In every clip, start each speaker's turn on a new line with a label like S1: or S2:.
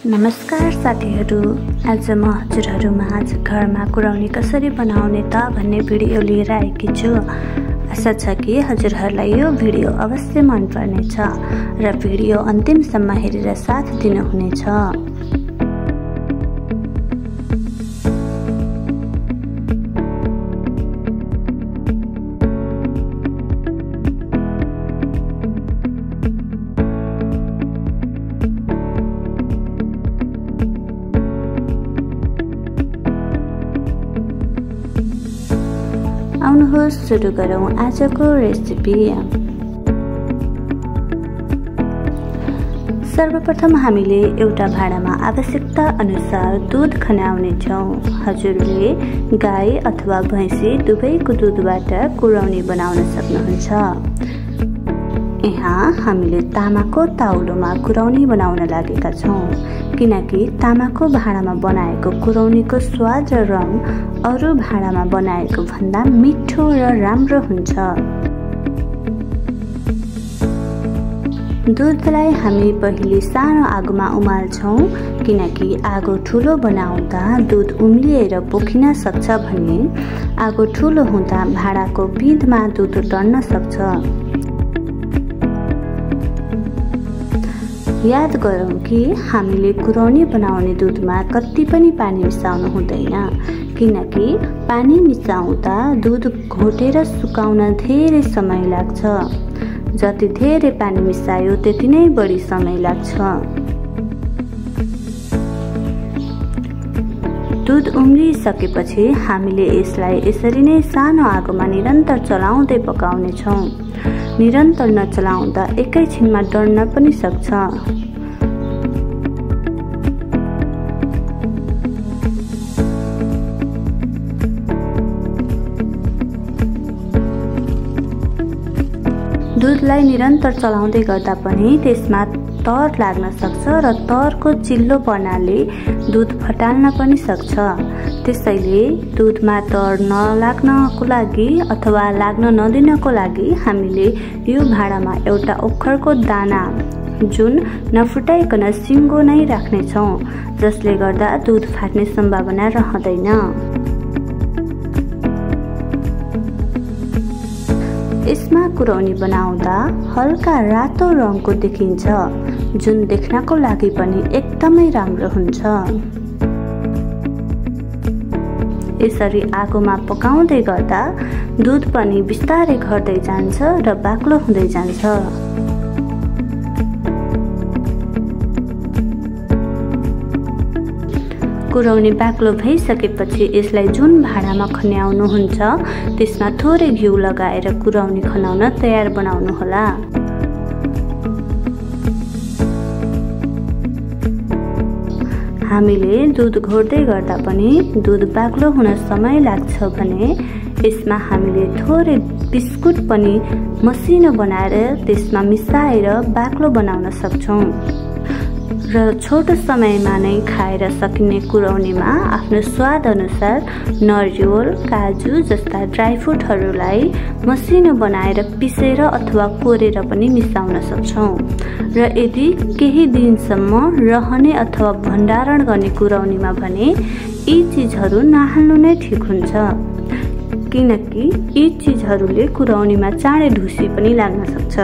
S1: नमस्कार साथीहरू, आज म हजुरहरूमाझ घरमा कुराउनी कसरी बनाउने त भन्ने भिडियो लिएर आएकी छु। आशा छ कि हजुरहरूलाई यो भिडियो अवश्य मन पर्नेछ र भिडियो अन्तिमसम्म हेरेर साथ दिनुहुनेछ। आउनुहोस् सुरु गरौँ आजको रेसिपी। सर्वप्रथम हामीले एउटा भाँडामा आवश्यकता अनुसार दुध खन्याउने छौं। हजुरले गाई अथवा भैँसी दुवैको दुधबाट कुराउनी बनाउन सक्नुहुन्छ। यहाँ हामीले तामाको ताउलोमा कुराउनी बनाउन लागेका छौं, किनकि तामाको भाँडामा बनाएको कुराउनीको स्वाद र रङ अरू भाँडामा बनाएको भन्दा मिठो र राम्रो हुन्छ। दुधलाई हामी पहिले सानो आगोमा उमाल्छौं, किनकि आगो ठूलो बनाउँदा दुध उम्लिएर पोखिन सक्छ भने आगो ठूलो हुँदा भाँडाको बिँधमा दुध टर्न सक्छ। याद गरौँ कि हामीले कुराउनी बनाउने दुधमा कति पनि पानी मिसाउनु हुँदैन, किनकि पानी मिसाउँदा दुध घोटेर सुकाउन धेरै समय लाग्छ। जति धेरै पानी मिसायो त्यति नै बढी समय लाग्छ। दुध उम्लिसकेपछि हामीले यसलाई यसरी नै सानो आगोमा निरन्तर चलाउँदै पकाउने छौं। निरन्तर नचलाउँदा एकैछिनमा डढ्न पनि सक्छ। दुधलाई निरन्तर चलाउँदै गर्दा पनि त्यसमा तर लाग्न सक्छ र तरको चिल्लो पर्नाले दुध फटाल्न पनि सक्छ। त्यसैले दुधमा तर नलाग्नको लागि अथवा लाग्न नदिनको लागि हामीले यो भाँडामा एउटा ओखरको दाना जुन नफुटाइकन सिङ्गो नै राख्नेछौँ, जसले गर्दा दुध फाट्ने सम्भावना रहँदैन। यसमा कुराउनी बनाउँदा हल्का रातो रङको देखिन्छ, जुन देख्नको लागि पनि एकदमै राम्रो हुन्छ। यसरी आगोमा पकाउँदै गर्दा दुध पनि बिस्तारै घट्दै जान्छ र बाक्लो हुँदै जान्छ। कुराउनी बाक्लो भइसकेपछि यसलाई जुन भाँडामा खन्याउनुहुन्छ त्यसमा थोरै घिउ लगाएर कुराउनी खनाउन तयार बनाउनुहोला। हामीले दुध घोट्दै गर्दा पनि दुध बाक्लो हुन समय लाग्छ भने यसमा हामीले थोरै बिस्कुट पनि मसिनो बनाएर त्यसमा मिसाएर बाक्लो बनाउन सक्छौं र छोटो समयमा नै खाएर सकिने कुराउनीमा आफ्नो स्वाद अनुसार नरिवल, काजु जस्ता ड्राई फ्रुटहरूलाई मसिनो बनाएर पिसेर अथवा कोरेर पनि मिसाउन सक्छौं। र यदि केही दिनसम्म रहने अथवा भण्डारण गर्ने कुराउनीमा भने यी चीजहरू नहाल्नु नै ठिक हुन्छ, किनकि यी चीजहरूले कुराउनीमा चाँडै ढुसी पनि लाग्न सक्छ।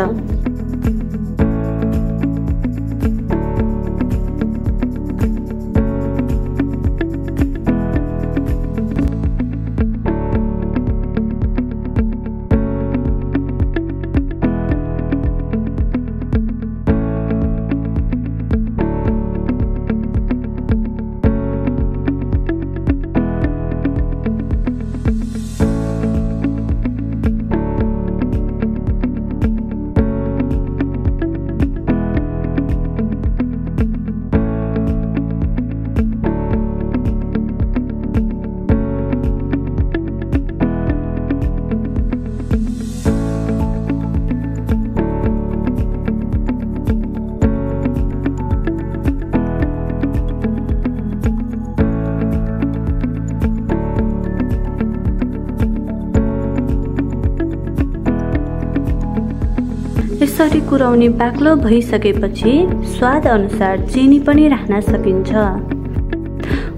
S1: एकचोटी कुराउनी बाक्लो भइसकेपछि स्वाद अनुसार चिनी पनि राख्न सकिन्छ।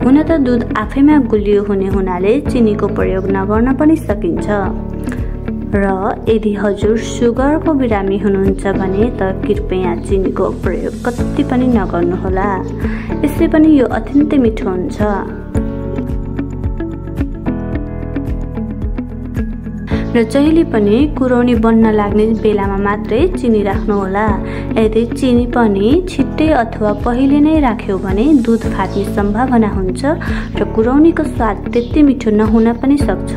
S1: हुन त दुध आफैमा गुलियो हुने हुनाले चिनीको प्रयोग नगर्न पनि सकिन्छ। र यदि हजुर सुगरको बिरामी हुनुहुन्छ भने त कृपया चिनीको प्रयोग कति पनि नगर्नुहोला। यसले पनि यो अत्यन्तै मिठो हुन्छ। र जहिले पनि कुराउनी बन्न लाग्ने बेलामा मात्रै चिनी राख्नुहोला। यदि चिनी पनि छिट्टै अथवा पहिले नै राख्यो भने दुध फाट्ने सम्भावना हुन्छ र कुराउनीको स्वाद त्यति मिठो नहुन पनि सक्छ।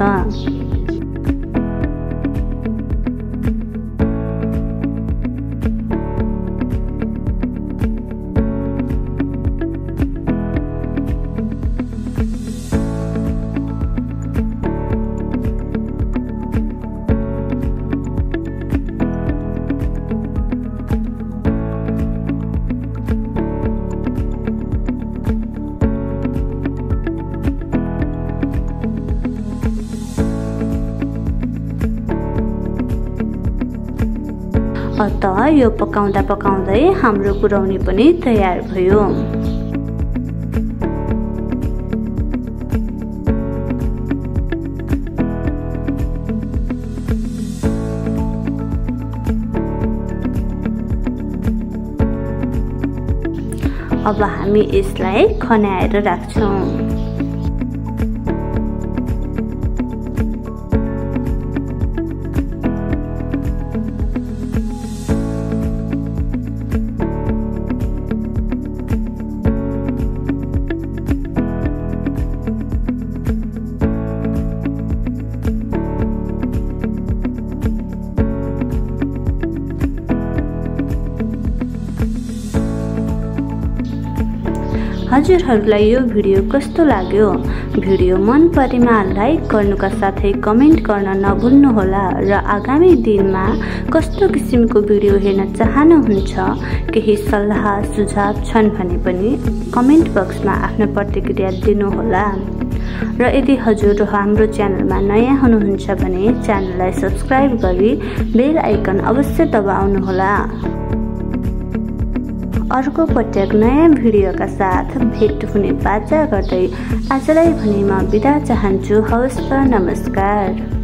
S1: अत यो पकाउँदा पकाउँदै हाम्रो कुराउनी पनि तयार भयो। अब हामी यसलाई खन्याएर राख्छौं। हजुरहरूलाई यो भिडियो कस्तो लाग्यो? भिडियो मन परेमा लाइक गर्नुका साथै कमेन्ट गर्न नभुल्नुहोला र आगामी दिनमा कस्तो किसिमको भिडियो हेर्न चाहनुहुन्छ, केही सल्लाह सुझाव छन् भने पनि कमेन्ट बक्समा आफ्नो प्रतिक्रिया दिनुहोला। र यदि हजुर हाम्रो च्यानलमा नयाँ हुनुहुन्छ भने च्यानललाई सब्स्क्राइब गरी बेल आइकन अवश्य दबाउनुहोला। अर्को पटक नयाँ भिडियोका साथ भेट हुने बाचा गर्दै आजलाई भने म बिदा चाहन्छु। हवस् त, नमस्कार।